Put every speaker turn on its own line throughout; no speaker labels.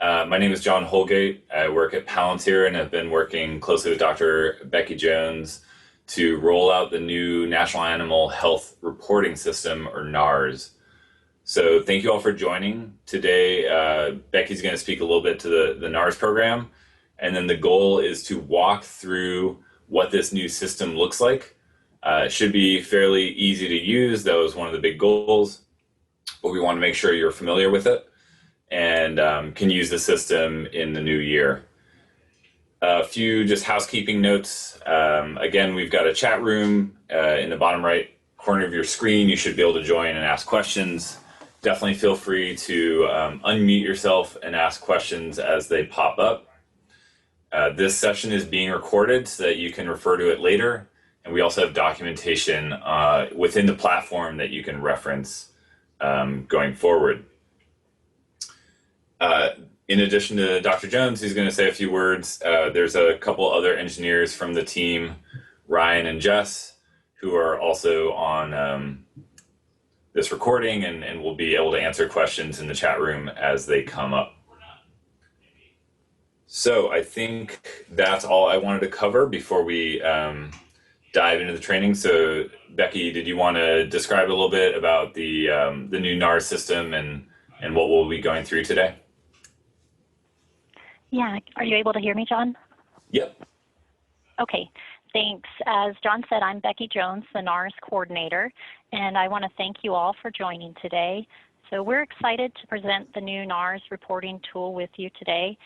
My name is John Holgate. I work at Palantir and have been working closely with Dr. Becky Jones to roll out the new National Animal Health Reporting System, or NAHRS. So thank you all for joining. Today, Becky's going to speak a little bit to the NAHRS program, and then the goal is to walk through what this new system looks like. It should be fairly easy to use. That was one of the big goals, but we want to make sure you're familiar with it and can use the system in the new year. A few just housekeeping notes. Again, we've got a chat room in the bottom right corner of your screen. You should be able to join and ask questions. Definitely feel free to unmute yourself and ask questions as they pop up. This session is being recorded so that you can refer to it later. And we also have documentation within the platform that you can reference going forward. In addition to Dr. Jones, who's going to say a few words, there's a couple other engineers from the team, Ryan and Jess, who are also on this recording and will be able to answer questions in the chat room as they come up. So I think that's all I wanted to cover before we dive into the training. So Becky, did you want to describe a little bit about the new NAHRS system and what we'll be going through today?
Yeah, are you able to hear me, John?
Yep.
Okay, thanks. As John said, I'm Becky Jones, the NAHRS coordinator, and I want to thank you all for joining today. So we're excited to present the new NAHRS reporting tool with you today.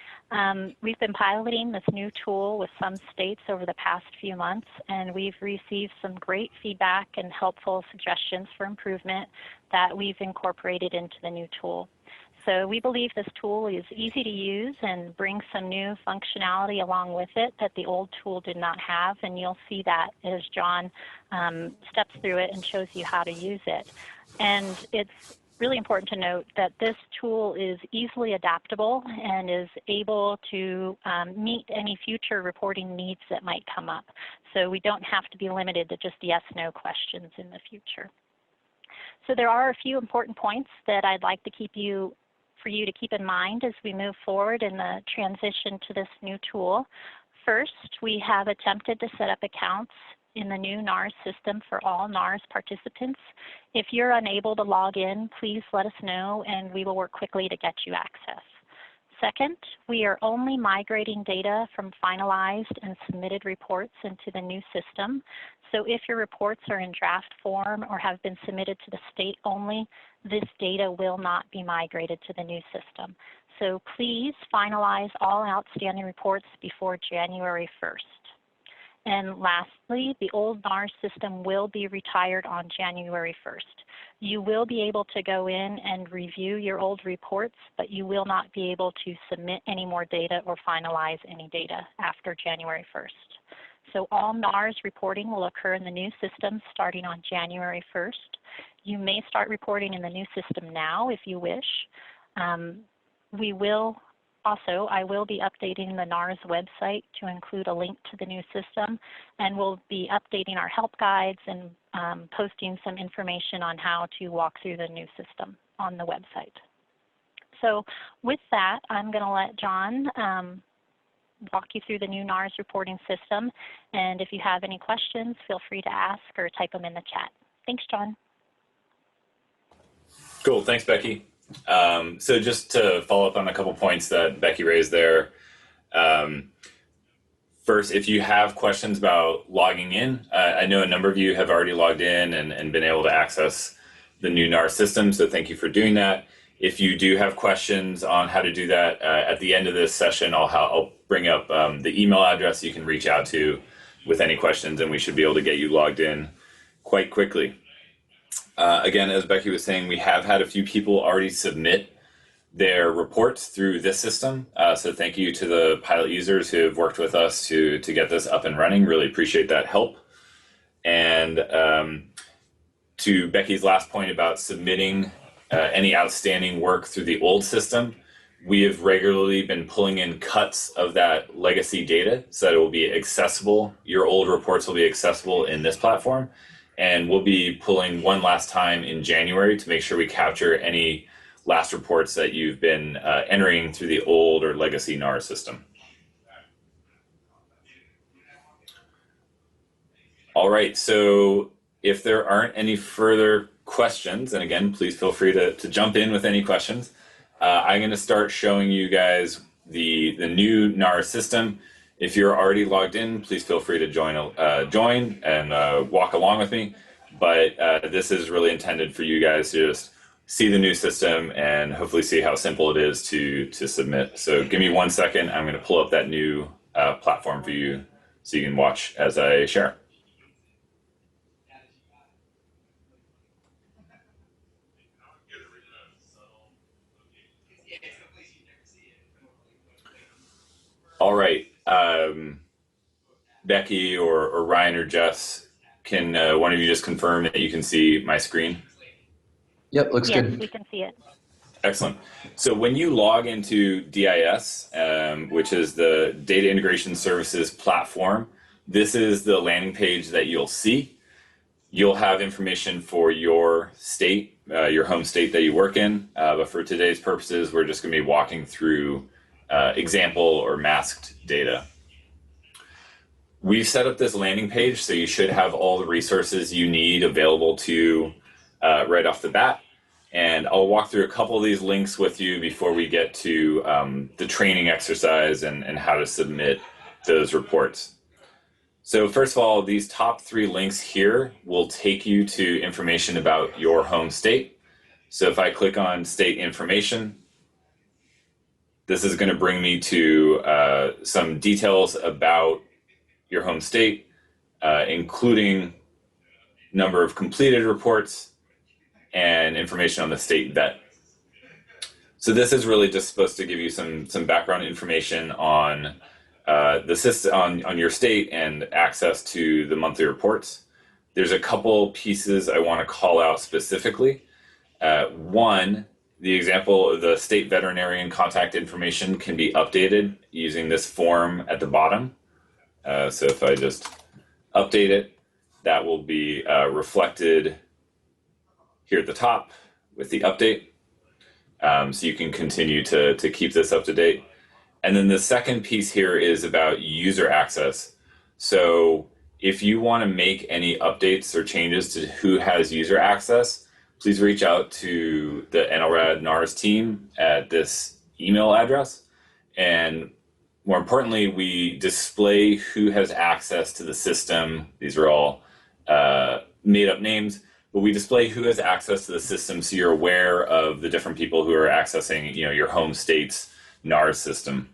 We've been piloting this new tool with some states over the past few months, and we've received some great feedback and helpful suggestions for improvement that we've incorporated into the new tool. So we believe this tool is easy to use and brings some new functionality along with it that the old tool did not have, and you'll see that as John steps through it and shows you how to use it. And it's really important to note that this tool is easily adaptable and is able to meet any future reporting needs that might come up. So we don't have to be limited to just yes/no questions in the future. So there are a few important points that I'd like to for you to keep in mind as we move forward in the transition to this new tool. First, we have attempted to set up accounts in the new NAHRS system for all NAHRS participants. If you're unable to log in, please let us know and we will work quickly to get you access. Second, we are only migrating data from finalized and submitted reports into the new system. So if your reports are in draft form or have been submitted to the state only, this data will not be migrated to the new system. So please finalize all outstanding reports before January 1st. And lastly, the old NAHRS system will be retired on January 1st. You will be able to go in and review your old reports, but you will not be able to submit any more data or finalize any data after January 1st. So all NAHRS reporting will occur in the new system starting on January 1st. You may start reporting in the new system now if you wish. I will be updating the NAHRS website to include a link to the new system, and we'll be updating our help guides and posting some information on how to walk through the new system on the website. So with that, I'm going to let John walk you through the new NAHRS reporting system, and if you have any questions, feel free to ask or type them in the chat. Thanks, John.
Cool, thanks, Becky. So just to follow up on a couple points that Becky raised there. First, if you have questions about logging in, I know a number of you have already logged in and been able to access the new NAHRS system, so thank you for doing that. If you do have questions on how to do that, at the end of this session, I'll bring up the email address you can reach out to with any questions, and we should be able to get you logged in quite quickly. Again, as Becky was saying, we have had a few people already submit their reports through this system. So thank you to the pilot users who have worked with us to get this up and running. Really appreciate that help. And to Becky's last point about submitting any outstanding work through the old system, we have regularly been pulling in cuts of that legacy data so that it will be accessible. Your old reports will be accessible in this platform. And we'll be pulling one last time in January to make sure we capture any last reports that you've been entering through the old or legacy NAHRS system. All right, so if there aren't any further questions, and again, please feel free to jump in with any questions, I'm going to start showing you guys the new NAHRS system. If you're already logged in, please feel free to join and walk along with me. But this is really intended for you guys to just see the new system and hopefully see how simple it is to submit. So give me 1 second. I'm going to pull up that new platform for you so you can watch as I share. All right, Becky or Ryan or Jess, can one of you just confirm that you can see my screen?
Yep, looks good.
Yes, we can see it.
Excellent. So when you log into DIS, which is the Data Integration Services platform, this is the landing page that you'll see. You'll have information for your state, your home state that you work in. But for today's purposes, we're just going to be walking through example or masked data. We've set up this landing page, so you should have all the resources you need available to you right off the bat. And I'll walk through a couple of these links with you before we get to the training exercise and how to submit those reports. So first of all, these top 3 links here will take you to information about your home state. So if I click on state information, this is going to bring me to some details about your home state, including number of completed reports and information on the state vet. So this is really just supposed to give you some background information on the system, on your state and access to the monthly reports. There's a couple pieces I want to call out specifically. One, the example of the state veterinarian contact information can be updated using this form at the bottom. So if I just update it, that will be reflected here at the top with the update. So you can continue to keep this up to date. And then the second piece here is about user access. So if you want to make any updates or changes to who has user access, please reach out to the NLRAD NAHRS team at this email address. And more importantly, we display who has access to the system. These are all made up names, but we display who has access to the system so you're aware of the different people who are accessing, your home state's NAHRS system.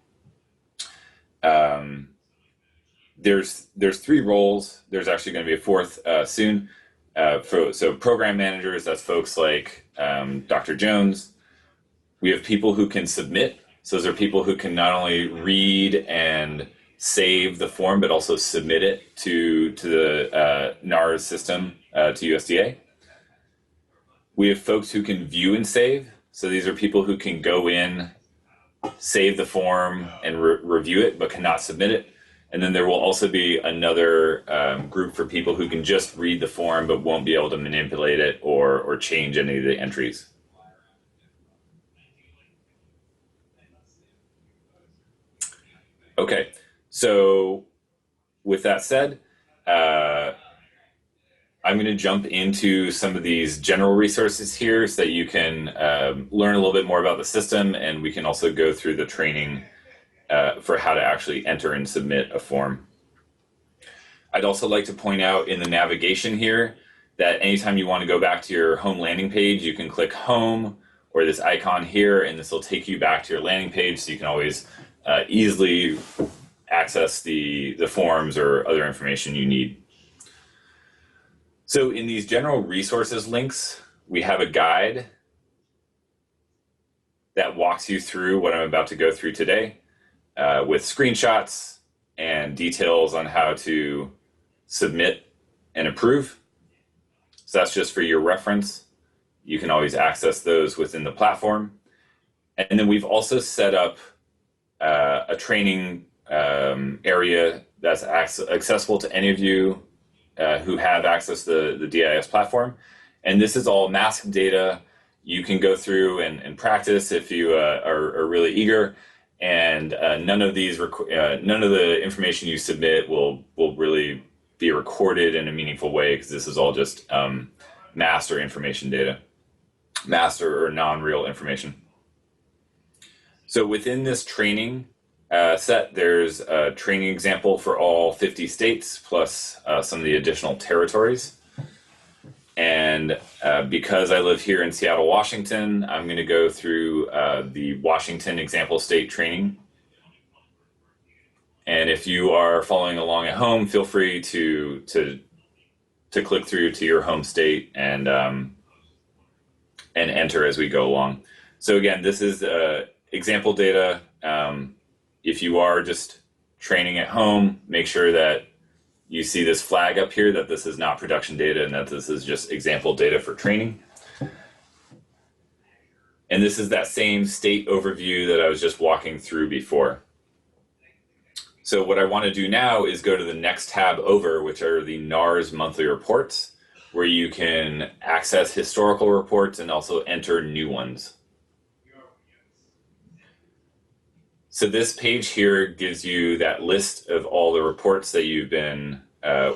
There's 3 roles. There's actually going to be a 4th soon. So program managers, that's folks like Dr. Jones. We have people who can submit. So those are people who can not only read and save the form, but also submit it to the NAHRS system, to USDA. We have folks who can view and save. So these are people who can go in, save the form, and review it, but cannot submit it. And then there will also be another group for people who can just read the form, but won't be able to manipulate it or change any of the entries. Okay, so with that said, I'm going to jump into some of these general resources here so that you can learn a little bit more about the system, and we can also go through the training for how to actually enter and submit a form. I'd also like to point out in the navigation here that anytime you want to go back to your home landing page, you can click home or this icon here, and this will take you back to your landing page so you can always easily access the forms or other information you need. So in these general resources links, we have a guide that walks you through what I'm about to go through today with screenshots and details on how to submit and approve. So that's just for your reference. You can always access those within the platform. And then we've also set up a training area that's accessible to any of you who have access to the DIS platform. And this is all masked data you can go through and practice if you are really eager. And none of the information you submit will really be recorded in a meaningful way, because this is all just master information data, master or non-real information. So within this training set, there's a training example for all 50 states plus some of the additional territories. And because I live here in Seattle, Washington, I'm going to go through the Washington example state training. And if you are following along at home, feel free to click through to your home state and enter as we go along. So again, this is example data. If you are just training at home, make sure that you see this flag up here that this is not production data and that this is just example data for training. And this is that same state overview that I was just walking through before. So what I want to do now is go to the next tab over, which are the NAHRS monthly reports, where you can access historical reports and also enter new ones. So this page here gives you that list of all the reports that you've been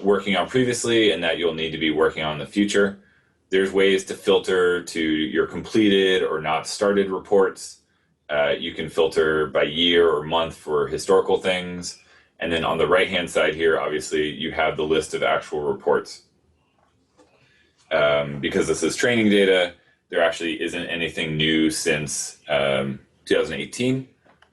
working on previously and that you'll need to be working on in the future. There's ways to filter to your completed or not started reports. You can filter by year or month for historical things. And then on the right-hand side here, obviously, you have the list of actual reports. Because this is training data, there actually isn't anything new since 2018.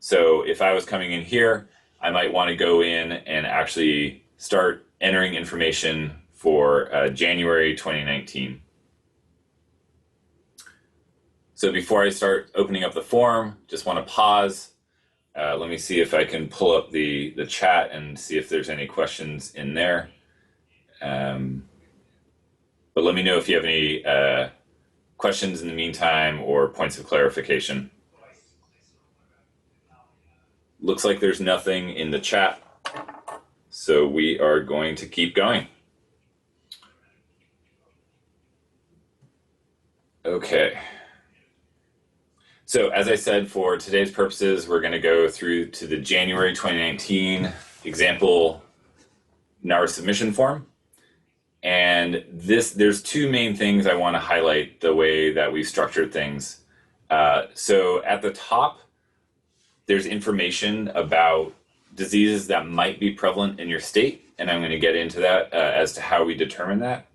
So if I was coming in here, I might want to go in and actually start entering information for January 2019. So before I start opening up the form, just want to pause. Let me see if I can pull up the chat and see if there's any questions in there. But let me know if you have any questions in the meantime or points of clarification. Looks like there's nothing in the chat, so we are going to keep going. Okay. So as I said, for today's purposes, we're going to go through to the January 2019 example NAHRS submission form. And there's two main things I want to highlight the way that we structured things. So at the top, there's information about diseases that might be prevalent in your state, and I'm going to get into that as to how we determine that.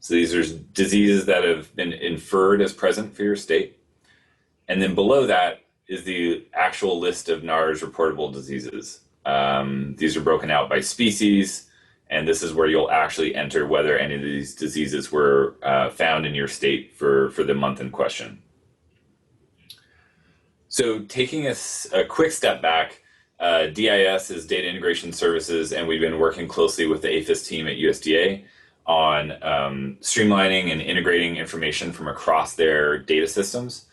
So these are diseases that have been inferred as present for your state. And then below that is the actual list of NAHRS reportable diseases. These are broken out by species, and this is where you'll actually enter whether any of these diseases were found in your state for the month in question. So taking a quick step back, DIS is Data Integration Services, and we've been working closely with the APHIS team at USDA on streamlining and integrating information from across their data systems.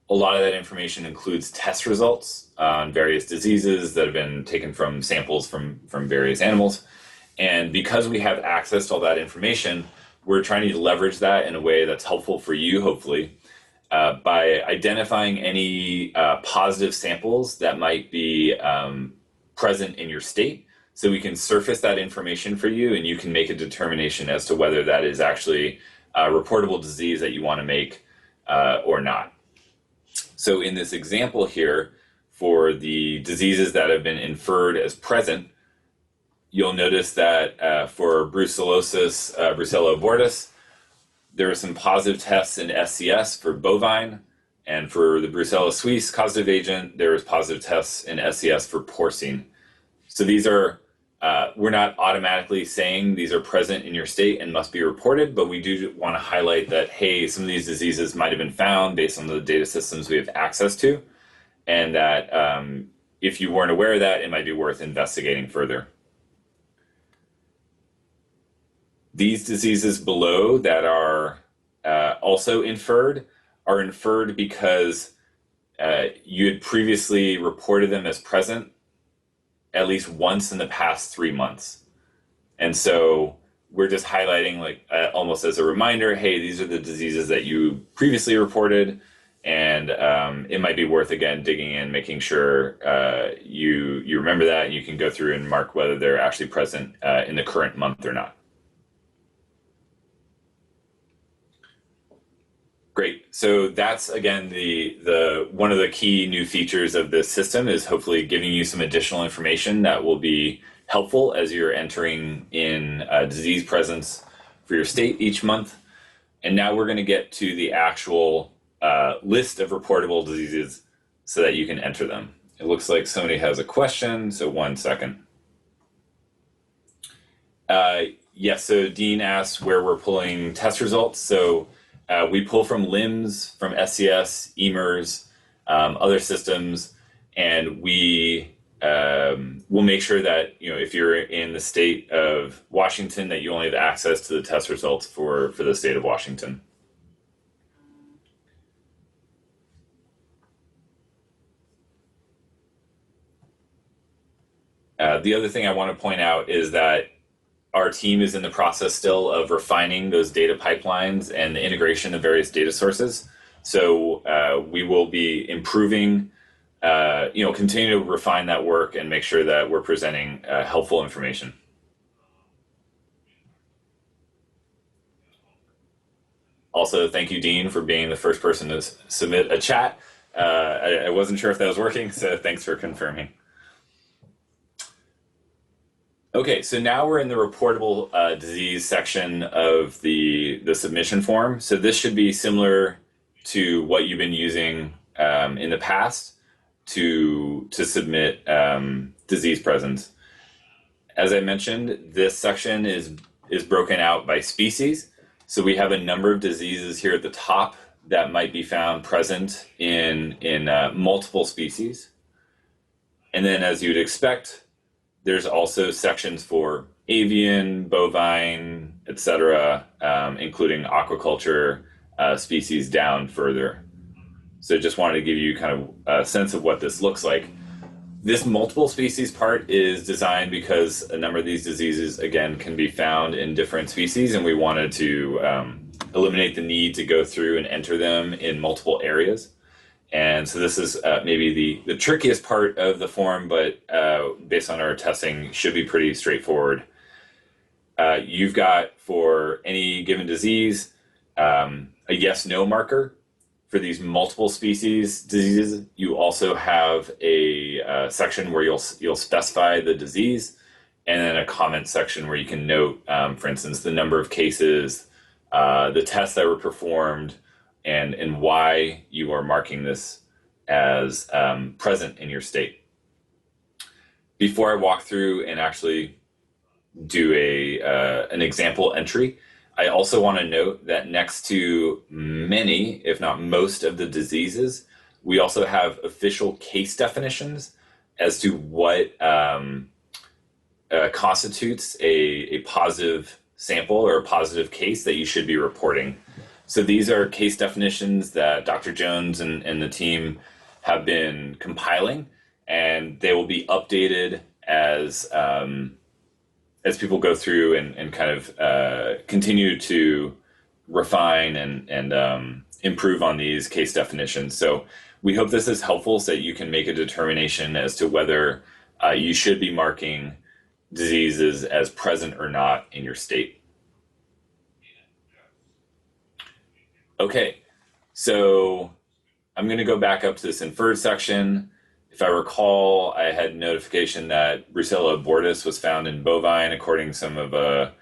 A lot of that information includes test results on various diseases that have been taken from samples from various animals. And because we have access to all that information, we're trying to leverage that in a way that's helpful for you, hopefully, by identifying any positive samples that might be present in your state. So we can surface that information for you, and you can make a determination as to whether that is actually a reportable disease that you want to make or not. So in this example here, for the diseases that have been inferred as present, you'll notice that for brucellosis, Brucella abortus, there are some positive tests in SCS for bovine, and for the Brucella suis causative agent, there was positive tests in SCS for porcine. So these are, we're not automatically saying these are present in your state and must be reported, but we do want to highlight that, hey, some of these diseases might have been found based on the data systems we have access to, and that if you weren't aware of that, it might be worth investigating further. These diseases below that are also inferred are inferred because you had previously reported them as present at least once in the past 3 months. And so we're just highlighting, like, almost as a reminder, hey, these are the diseases that you previously reported, and it might be worth, again, digging in, making sure you remember that, and you can go through and mark whether they're actually present in the current month or not. Great. So that's, again, the one of the key new features of this system is hopefully giving you some additional information that will be helpful as you're entering in disease presence for your state each month. And now we're going to get to the actual list of reportable diseases so that you can enter them. It looks like somebody has a question, so 1 second. Yes, so Dean asked where we're pulling test results. So we pull from LIMS, from SCS, EMERS, other systems, and we'll make sure that, if you're in the state of Washington, that you only have access to the test results for the state of Washington. The other thing I want to point out is that our team is in the process still of refining those data pipelines and the integration of various data sources. So we will be improving, continue to refine that work and make sure that we're presenting helpful information. Also, thank you, Dean, for being the first person to submit a chat. I wasn't sure if that was working, so thanks for confirming. Okay, so now we're in the reportable disease section of the submission form. So this should be similar to what you've been using in the past to submit disease presence. As I mentioned, this section is broken out by species. So we have a number of diseases here at the top that might be found present in multiple species. And then, as you'd expect, there's also sections for avian, bovine, etc., including aquaculture species down further. So just wanted to give you kind of a sense of what this looks like. This multiple species part is designed because a number of these diseases, again, can be found in different species, and we wanted to eliminate the need to go through and enter them in multiple areas. And so this is maybe the trickiest part of the form, but based on our testing, should be pretty straightforward. You've got, for any given disease, a yes/no marker. For these multiple species diseases, you also have a section where you'll specify the disease, and then a comment section where you can note, for instance, the number of cases, the tests that were performed, and why you are marking this as present in your state. Before I walk through and actually do an example entry, I also want to note that next to many, if not most, of the diseases, we also have official case definitions as to what constitutes a positive sample or a positive case that you should be reporting. So these are case definitions that Dr. Jones and the team have been compiling, and they will be updated as people go through and kind of continue to refine and improve on these case definitions. So we hope this is helpful so that you can make a determination as to whether you should be marking diseases as present or not in your state. Okay, so I'm going to go back up to this inferred section. If I recall, I had notification that Brucella abortus was found in bovine according to some of the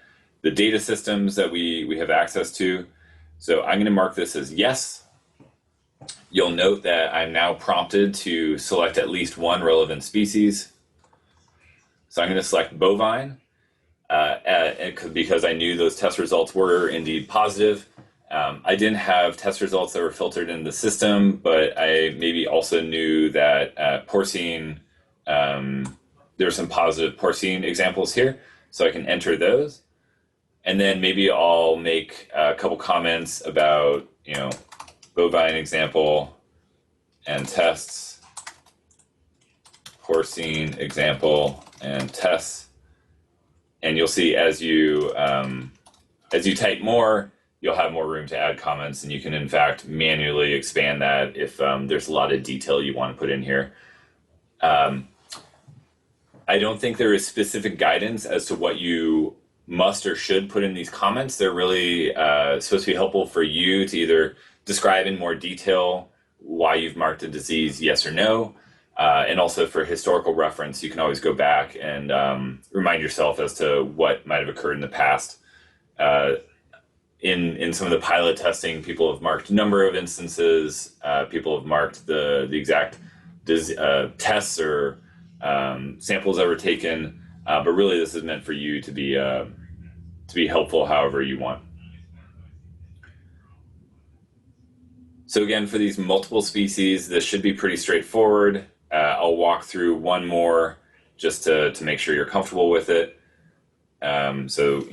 data systems that we have access to. So I'm going to mark this as yes. You'll note that I'm now prompted to select at least one relevant species. So I'm going to select bovine because I knew those test results were indeed positive. I didn't have test results that were filtered in the system, but I maybe also knew that porcine, there are some positive porcine examples here, so I can enter those. And then maybe I'll make a couple comments about, bovine example and tests, porcine example and tests. And you'll see as you type more, you'll have more room to add comments, and you can in fact manually expand that if there's a lot of detail you want to put in here. I don't think there is specific guidance as to what you must or should put in these comments. They're really supposed to be helpful for you to either describe in more detail why you've marked a disease, yes or no, and also for historical reference, you can always go back and remind yourself as to what might have occurred in the past. In some of the pilot testing, people have marked number of instances, people have marked the exact tests or samples that were taken, but really this is meant for you to be helpful however you want. So again, for these multiple species, this should be pretty straightforward. I'll walk through one more just to make sure you're comfortable with it. So,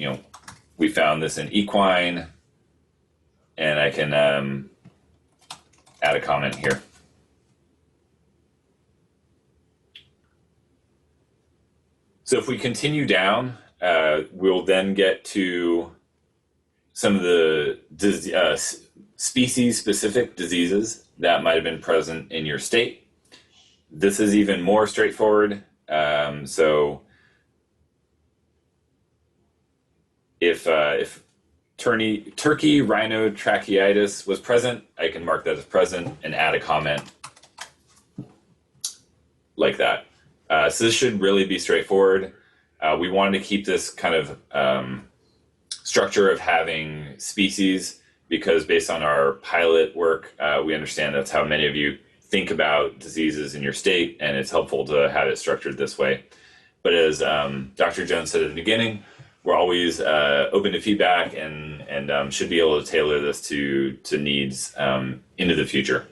we found this in equine, and I can add a comment here. So if we continue down, we'll then get to some of the species-specific diseases that might have been present in your state. This is even more straightforward. So if turkey rhino tracheitis was present, I can mark that as present and add a comment like that. So this should really be straightforward. We wanted to keep this kind of structure of having species because based on our pilot work, we understand that's how many of you think about diseases in your state, and it's helpful to have it structured this way. But as Dr. Jones said at the beginning, we're always open to feedback and should be able to tailor this to needs into the future.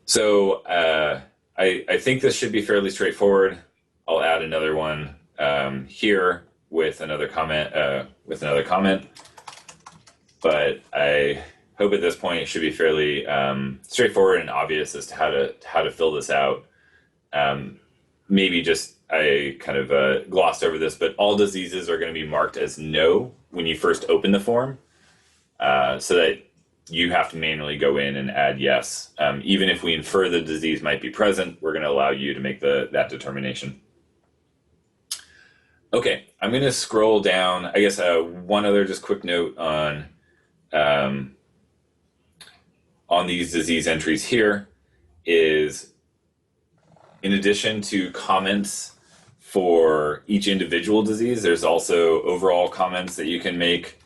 So I think this should be fairly straightforward. I'll add another one here with another comment. But I hope at this point it should be fairly straightforward and obvious as to how to fill this out. Maybe just I kind of glossed over this, but all diseases are going to be marked as no when you first open the form, so that you have to manually go in and add yes. Even if we infer the disease might be present, we're going to allow you to make that determination. Okay, I'm going to scroll down. I guess one other just quick note on these disease entries here is, in addition to comments for each individual disease, there's also overall comments that you can make.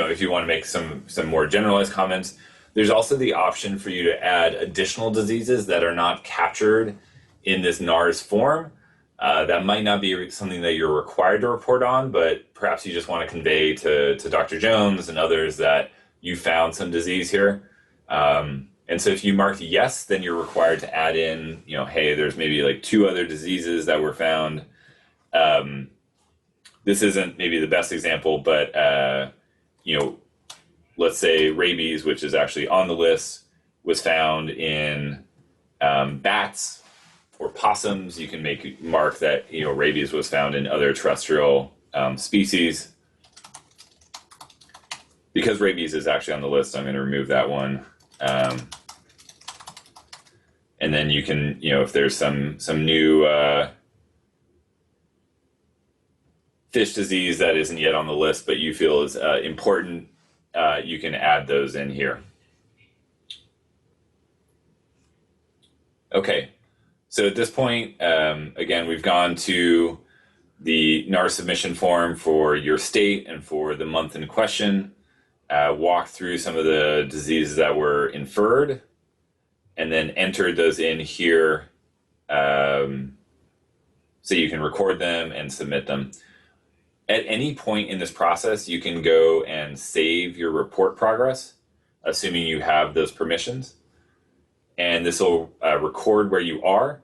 If you want to make some more generalized comments, there's also the option for you to add additional diseases that are not captured in this NAHRS form. That might not be something that you're required to report on, but perhaps you just want to convey to Dr. Jones and others that you found some disease here. And so if you marked yes, then you're required to add in, hey, there's maybe like 2 other diseases that were found. This isn't maybe the best example, but let's say rabies, which is actually on the list, was found in bats or possums. You can mark that rabies was found in other terrestrial species. Because rabies is actually on the list, I'm going to remove that one. And then you can, if there's some new fish disease that isn't yet on the list, but you feel is important, you can add those in here. Okay, so at this point, again, we've gone to the NAHRS submission form for your state and for the month in question, walked through some of the diseases that were inferred, and then entered those in here so you can record them and submit them. At any point in this process, you can go and save your report progress, assuming you have those permissions. And this will record where you are.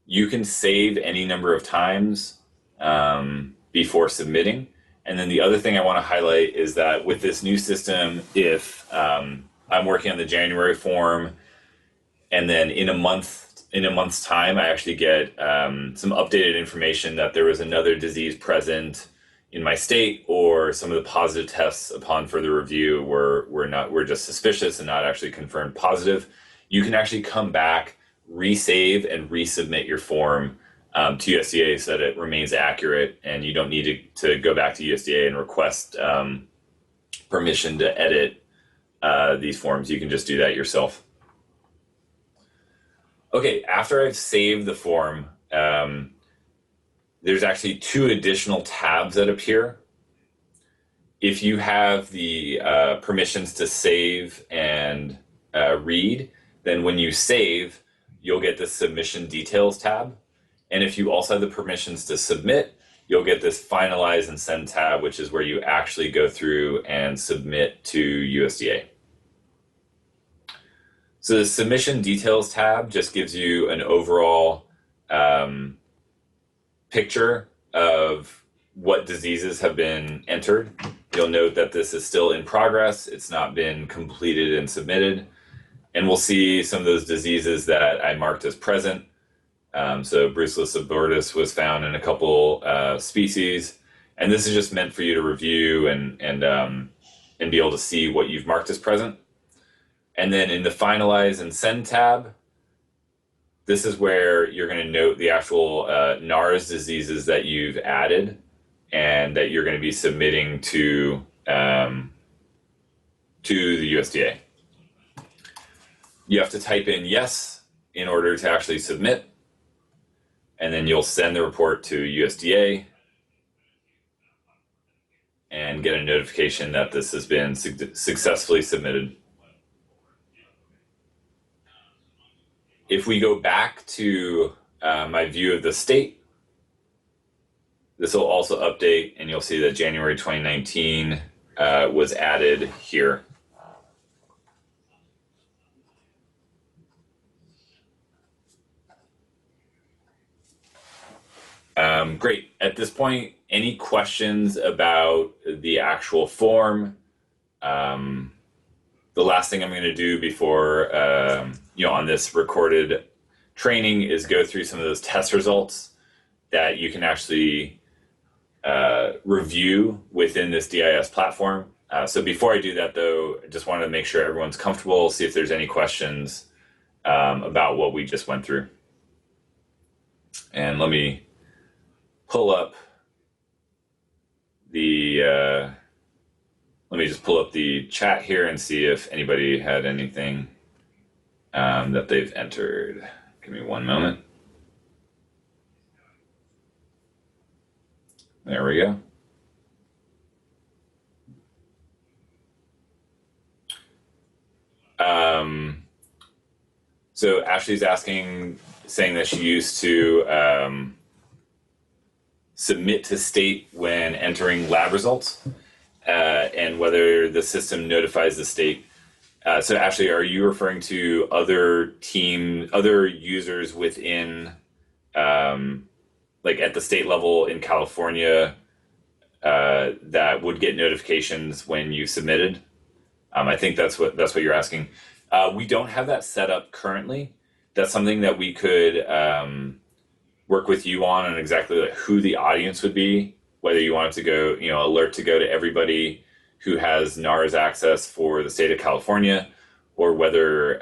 You can save any number of times before submitting. And then the other thing I want to highlight is that with this new system, if I'm working on the January form, and then in a month's time, I actually get some updated information that there was another disease present in my state, or some of the positive tests upon further review were just suspicious and not actually confirmed positive. You can actually come back, resave, and resubmit your form to USDA so that it remains accurate, and you don't need to go back to USDA and request permission to edit these forms. You can just do that yourself. Okay, after I've saved the form, there's actually 2 additional tabs that appear. If you have the permissions to save and read, then when you save, you'll get the submission details tab. And if you also have the permissions to submit, you'll get this finalize and send tab, which is where you actually go through and submit to USDA. So the submission details tab just gives you an overall picture of what diseases have been entered. You'll note that this is still in progress. It's not been completed and submitted. And we'll see some of those diseases that I marked as present. So Brucellus abortus was found in a couple species. And this is just meant for you to review and be able to see what you've marked as present. And then in the finalize and send tab, this is where you're going to note the actual NAHRS diseases that you've added and that you're going to be submitting to the USDA. You have to type in yes in order to actually submit, and then you'll send the report to USDA and get a notification that this has been successfully submitted. If we go back to my view of the state, this will also update, and you'll see that January 2019 was added here. Great. At this point, any questions about the actual form? The last thing I'm going to do before, on this recorded training is go through some of those test results that you can actually review within this DIS platform. So before I do that, though, I just wanted to make sure everyone's comfortable, see if there's any questions about what we just went through. And let me pull up the let me just pull up the chat here and see if anybody had anything that they've entered. Give me one moment. There we go. So Ashley's saying that she used to submit to state when entering lab results, and whether the system notifies the state. So Ashley, are you referring to other users within, like at the state level in California, that would get notifications when you submitted? I think that's what you're asking. We don't have that set up currently. That's something that we could work with you on exactly like who the audience would be, whether you want it to go, alert to go to everybody who has NAHRS access for the state of California, or whether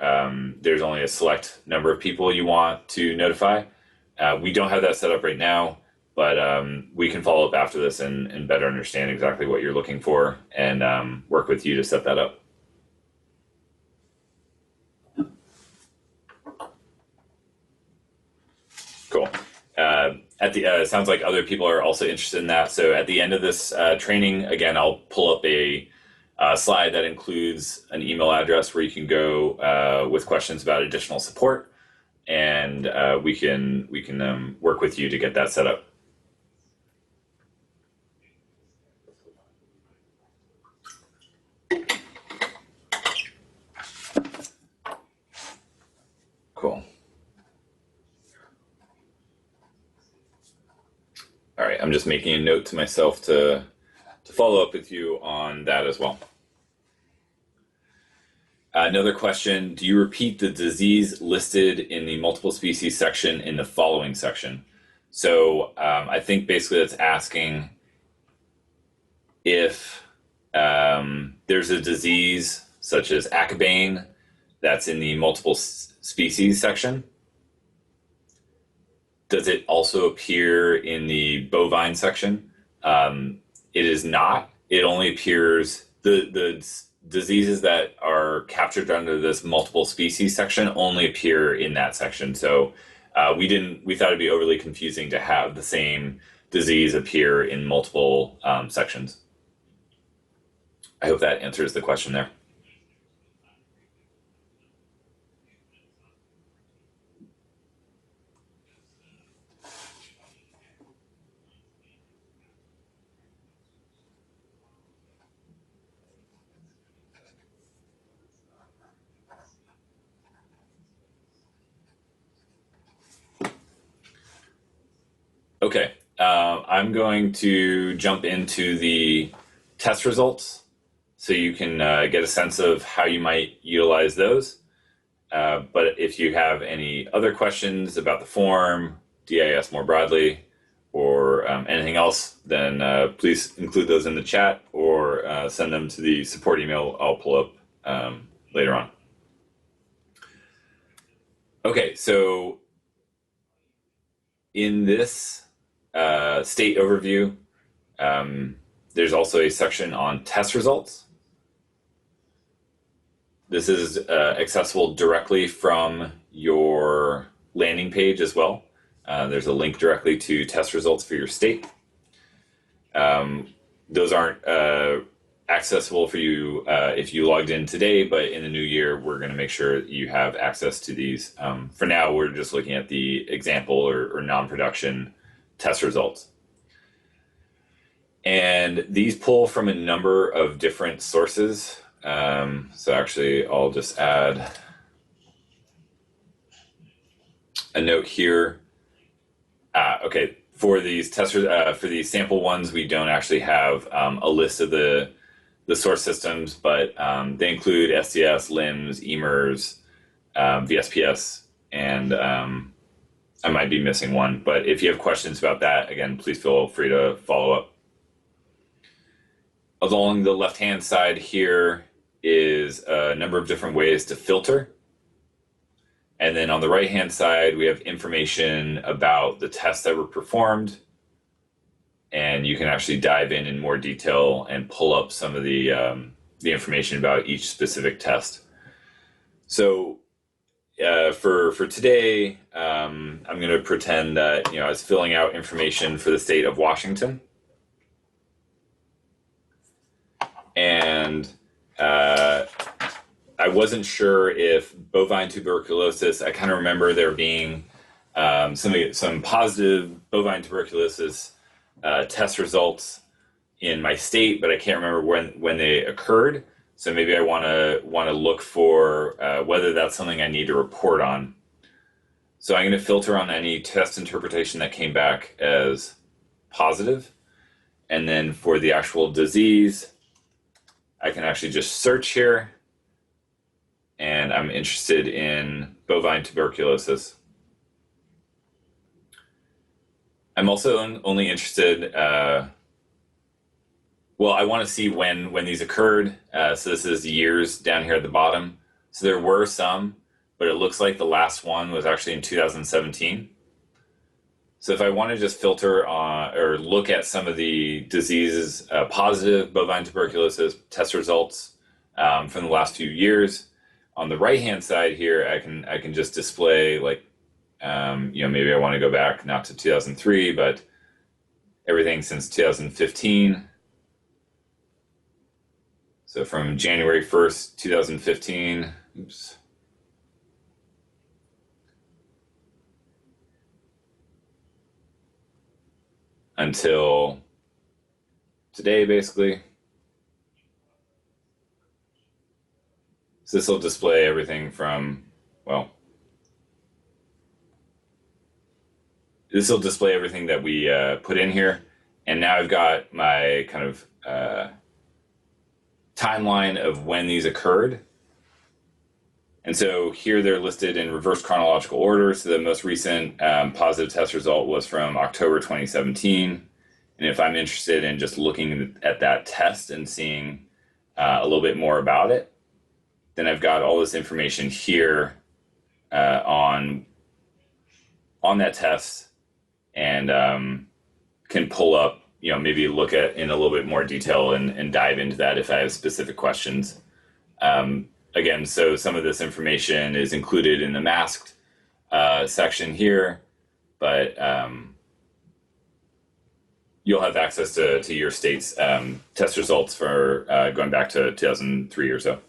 there's only a select number of people you want to notify. We don't have that set up right now, but we can follow up after this and better understand exactly what you're looking for and work with you to set that up. Cool. Sounds like other people are also interested in that. So at the end of this training, again, I'll pull up a slide that includes an email address where you can go with questions about additional support, and we can work with you to get that set up. Cool. All right, I'm just making a note to myself to follow up with you on that as well. Another question, do you repeat the disease listed in the multiple species section in the following section? So I think basically that's asking if there's a disease such as acabane that's in the multiple species section. Does it also appear in the bovine section? It is not. It only appears, the diseases that are captured under this multiple species section only appear in that section. So we thought it'd be overly confusing to have the same disease appear in multiple sections. I hope that answers the question there. Okay, I'm going to jump into the test results so you can get a sense of how you might utilize those. But if you have any other questions about the form, DIS more broadly, or anything else, then please include those in the chat or send them to the support email I'll pull up later on. Okay, so in this state overview, there's also a section on test results. This is accessible directly from your landing page as well. There's a link directly to test results for your state. Those aren't accessible for you if you logged in today, but in the new year, we're going to make sure you have access to these. For now, we're just looking at the example or non-production test results. And these pull from a number of different sources. So actually, I'll just add a note here. Okay, for these testers, for these sample ones, we don't actually have a list of the source systems, but they include SDS, LIMS, EMERS, VSPS, and I might be missing one. But if you have questions about that, again, please feel free to follow up. Along the left-hand side here is a number of different ways to filter. And then on the right-hand side, we have information about the tests that were performed. And you can actually dive in more detail and pull up some of the information about each specific test. So for today, I'm going to pretend that I was filling out information for the state of Washington. And I wasn't sure if bovine tuberculosis, I kind of remember there being some positive bovine tuberculosis test results in my state, but I can't remember when they occurred. So maybe I want to look for whether that's something I need to report on. So I'm going to filter on any test interpretation that came back as positive. And then for the actual disease, I can actually just search here. And I'm interested in bovine tuberculosis. I'm also only interested, well, I want to see when these occurred. So this is years down here at the bottom. So there were some, but it looks like the last one was actually in 2017. So if I want to just filter on or look at some of the diseases, positive bovine tuberculosis test results from the last few years, on the right-hand side here, I can just display like, maybe I want to go back not to 2003, but everything since 2015. So from January 1st, 2015, oops. Until today, basically. So this will display everything from, well, this will display everything that we put in here. And now I've got my kind of timeline of when these occurred. And so here they're listed in reverse chronological order. So the most recent positive test result was from October 2017. And if I'm interested in just looking at that test and seeing a little bit more about it, then I've got all this information here on that test, and can pull up, maybe look at in a little bit more detail and dive into that if I have specific questions. Again, so some of this information is included in the masked section here, but you'll have access to your state's test results for going back to 2003 or so.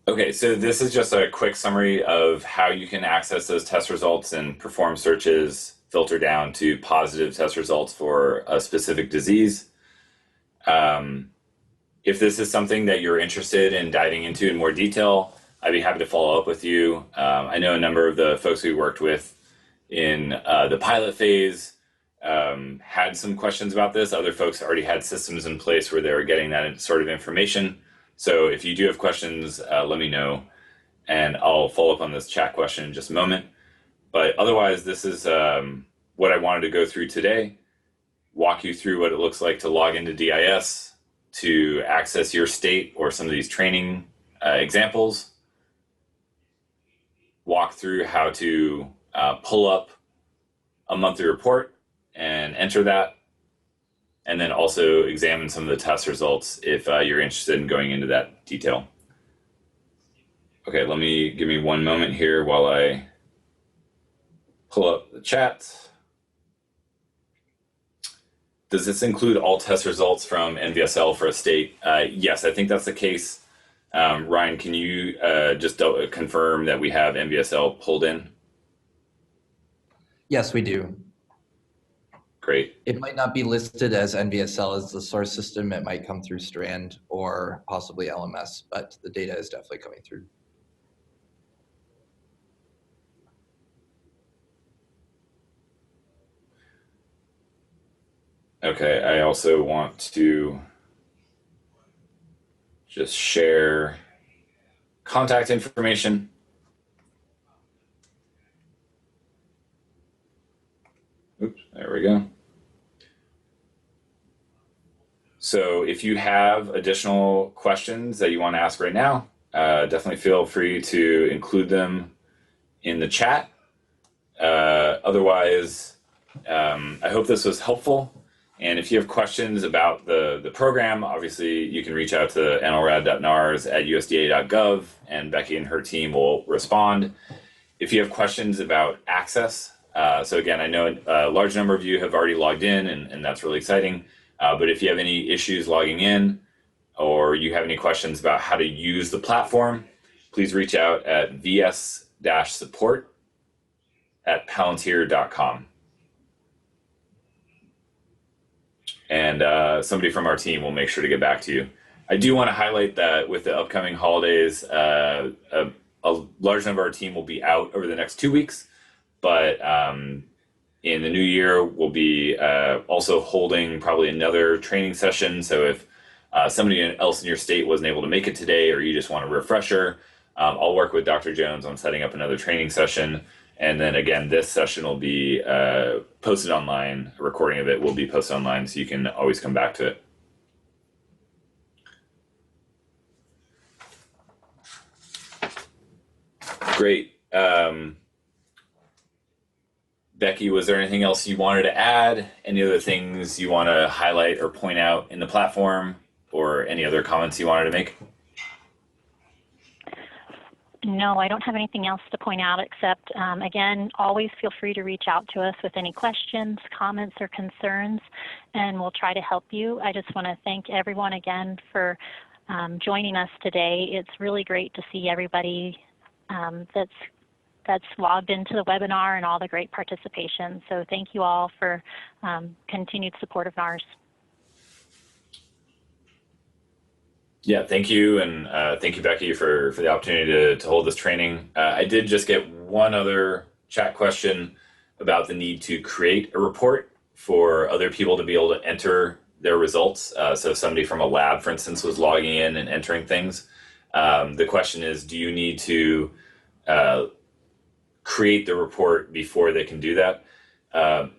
Okay, so this is just a quick summary of how you can access those test results and perform searches, filter down to positive test results for a specific disease. If this is something that you're interested in diving into in more detail, I'd be happy to follow up with you. I know a number of the folks we worked with in the pilot phase had some questions about this. Other folks already had systems in place where they were getting that sort of information. So if you do have questions, let me know, and I'll follow up on this chat question in just a moment. But otherwise, this is what I wanted to go through today, walk you through what it looks like to log into DIS, to access your state or some of these training examples, walk through how to pull up a monthly report and enter that, and then also examine some of the test results if you're interested in going into that detail. Okay, give me one moment here while I pull up the chat. Does this include all test results from NVSL for a state? Yes, I think that's the case. Ryan, can you just confirm that we have NVSL pulled in?
Yes, we do.
Great.
It might not be listed as NVSL as the source system. It might come through Strand or possibly LMS, but the data is definitely coming through.
Okay, I also want to just share contact information. Oops, there we go. So if you have additional questions that you want to ask right now, definitely feel free to include them in the chat. Otherwise, I hope this was helpful. And if you have questions about the program, obviously you can reach out to nlrad.nars@usda.gov, and Becky and her team will respond. If you have questions about access, so again, I know a large number of you have already logged in, and that's really exciting. But if you have any issues logging in, or you have any questions about how to use the platform, please reach out at vs-support@palantir.com. And somebody from our team will make sure to get back to you. I do want to highlight that with the upcoming holidays, a large number of our team will be out over the next 2 weeks, but in the new year, we'll be also holding probably another training session. So if somebody else in your state wasn't able to make it today, or you just want a refresher, I'll work with Dr. Jones on setting up another training session. And then again, this session will be posted online. A recording of it will be posted online, so you can always come back to it. Great. Becky, was there anything else you wanted to add? Any other things you want to highlight or point out in the platform, or any other comments you wanted to make?
No, I don't have anything else to point out except, again, always feel free to reach out to us with any questions, comments, or concerns, and we'll try to help you. I just want to thank everyone again for joining us today. It's really great to see everybody that's logged into the webinar and all the great participation. So thank you all for continued support of NAHRS.
Yeah, thank you, and thank you, Becky, for the opportunity to hold this training. I did just get one other chat question about the need to create a report for other people to be able to enter their results. So if somebody from a lab, for instance, was logging in and entering things, the question is, do you need to create the report before they can do that?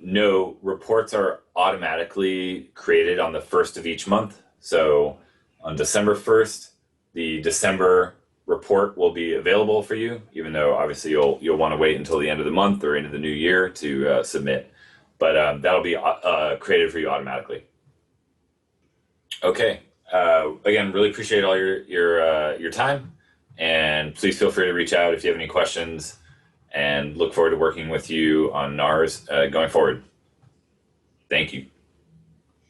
No, reports are automatically created on the 1st of each month. So on December 1st, the December report will be available for you, even though obviously you'll want to wait until the end of the month or into the new year to submit. But that'll be created for you automatically. Okay. Again, really appreciate all your time, and please feel free to reach out if you have any questions. And look forward to working with you on NAHRS going forward. Thank you.